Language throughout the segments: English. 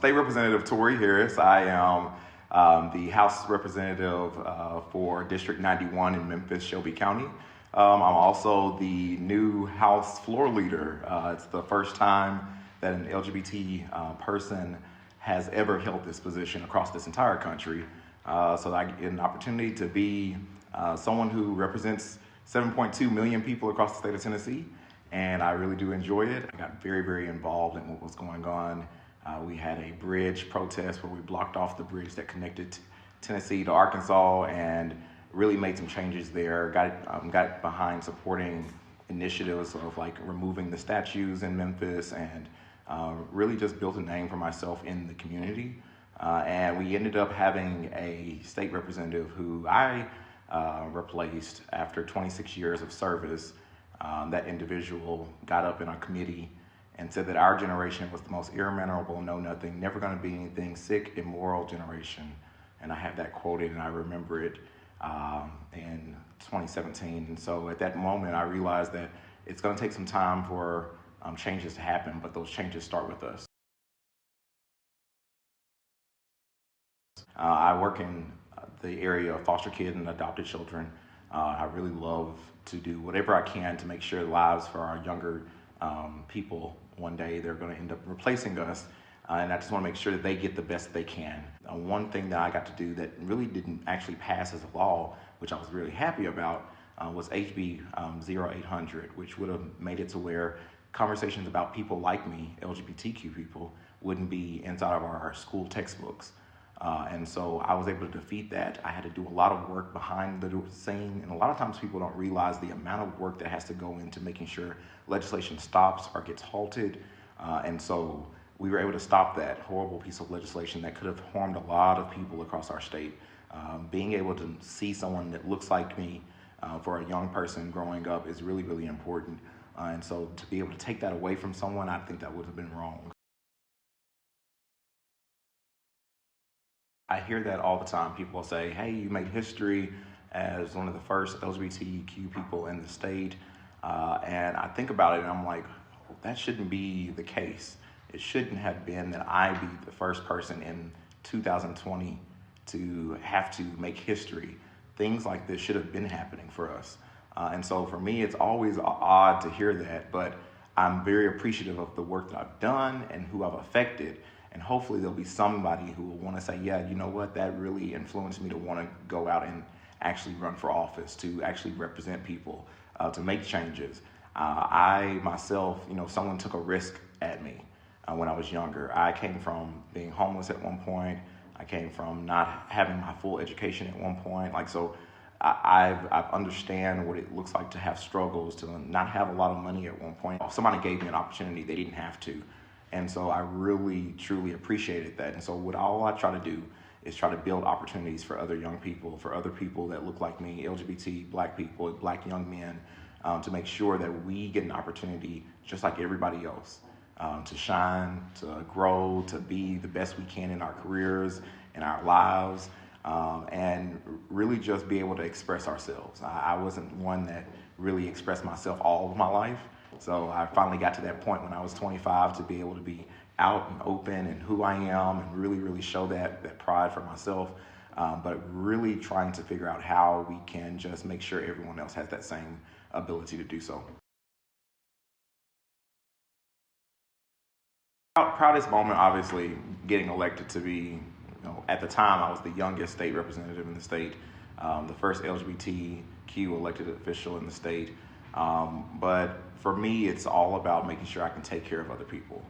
State Representative Torrey Harris. I am the House Representative for District 91 in Memphis, Shelby County. I'm also the new House floor leader. It's the first time that an LGBT person has ever held this position across this entire country. So I get an opportunity to be someone who represents 7.2 million people across the state of Tennessee, and I really do enjoy it. I got very, very involved in what was going on. We had a bridge protest where we blocked off the bridge that connected Tennessee to Arkansas and really made some changes there. Got behind supporting initiatives of like removing the statues in Memphis, and really just built a name for myself in the community. And we ended up having a state representative who I replaced after 26 years of service. That individual got up in our committee and said that our generation was the most irremenable, know-nothing, never going to be anything, sick, immoral generation. And I have that quoted, and I remember it in 2017. And so at that moment, I realized that it's going to take some time for changes to happen, but those changes start with us. I work in the area of foster kids and adopted children. I really love to do whatever I can to make sure lives for our younger people, one day they're going to end up replacing us, and I just want to make sure that they get the best they can. One thing that I got to do that really didn't actually pass as a law, which I was really happy about, was HB 0800, which would have made it to where conversations about people like me, LGBTQ people, wouldn't be inside of our school textbooks. And so I was able to defeat that. I had to do a lot of work behind the scene, and a lot of times people don't realize the amount of work that has to go into making sure legislation stops or gets halted. And so we were able to stop that horrible piece of legislation that could have harmed a lot of people across our state. Being able to see someone that looks like me for a young person growing up is really, really important. And so to be able to take that away from someone, I think that would have been wrong. I hear that all the time. People will say, hey, you made history as one of the first LGBTQ people in the state. And I think about it and I'm like, that shouldn't be the case. It shouldn't have been that I be the first person in 2020 to have to make history. Things like this should have been happening for us. And so for me, it's always odd to hear that, but I'm very appreciative of the work that I've done and who I've affected. And hopefully there'll be somebody who will want to say, yeah, you know what, that really influenced me to want to go out and actually run for office, to actually represent people, to make changes. I myself, someone took a risk at me when I was younger. I came from being homeless at one point. I came from not having my full education at one point. I understand what it looks like to have struggles, to not have a lot of money at one point. Somebody gave me an opportunity, they didn't have to. And so I really, truly appreciated that. And so all I try to do is try to build opportunities for other young people, for other people that look like me, LGBT, black people, black young men, to make sure that we get an opportunity just like everybody else, to shine, to grow, to be the best we can in our careers, in our lives, and really just be able to express ourselves. I wasn't one that really expressed myself all of my life. So I finally got to that point when I was 25 to be able to be out and open and who I am and really, really show that pride for myself, but really trying to figure out how we can just make sure everyone else has that same ability to do so. Proudest moment, obviously, getting elected to be, at the time I was the youngest state representative in the state, the first LGBTQ elected official in the state. But for me, it's all about making sure I can take care of other people.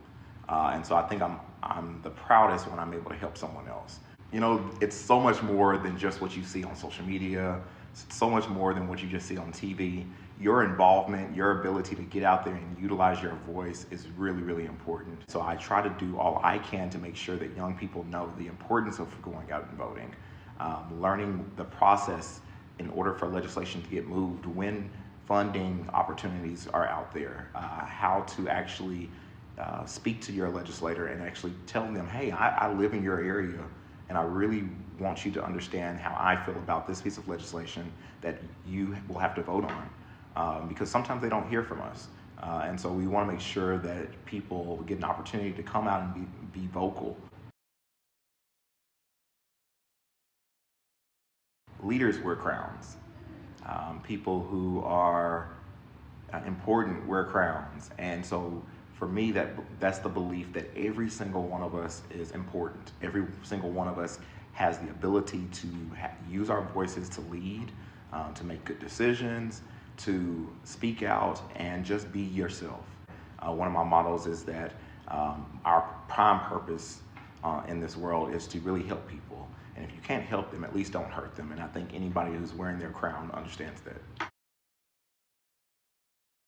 And so I think I'm the proudest when I'm able to help someone else. It's so much more than just what you see on social media. It's so much more than what you just see on TV. Your involvement, your ability to get out there and utilize your voice is really, really important. So I try to do all I can to make sure that young people know the importance of going out and voting, learning the process in order for legislation to get moved, when funding opportunities are out there, how to actually speak to your legislator and actually tell them, hey, I live in your area and I really want you to understand how I feel about this piece of legislation that you will have to vote on, because sometimes they don't hear from us. And so we want to make sure that people get an opportunity to come out and be vocal Leaders wear crowns. People who are important wear crowns. And so for me, that's the belief that every single one of us is important. Every single one of us has the ability to use our voices to lead, to make good decisions, to speak out, and just be yourself. One of my mottos is that our prime purpose in this world is to really help people. And if you can't help them, at least don't hurt them. And I think anybody who's wearing their crown understands that.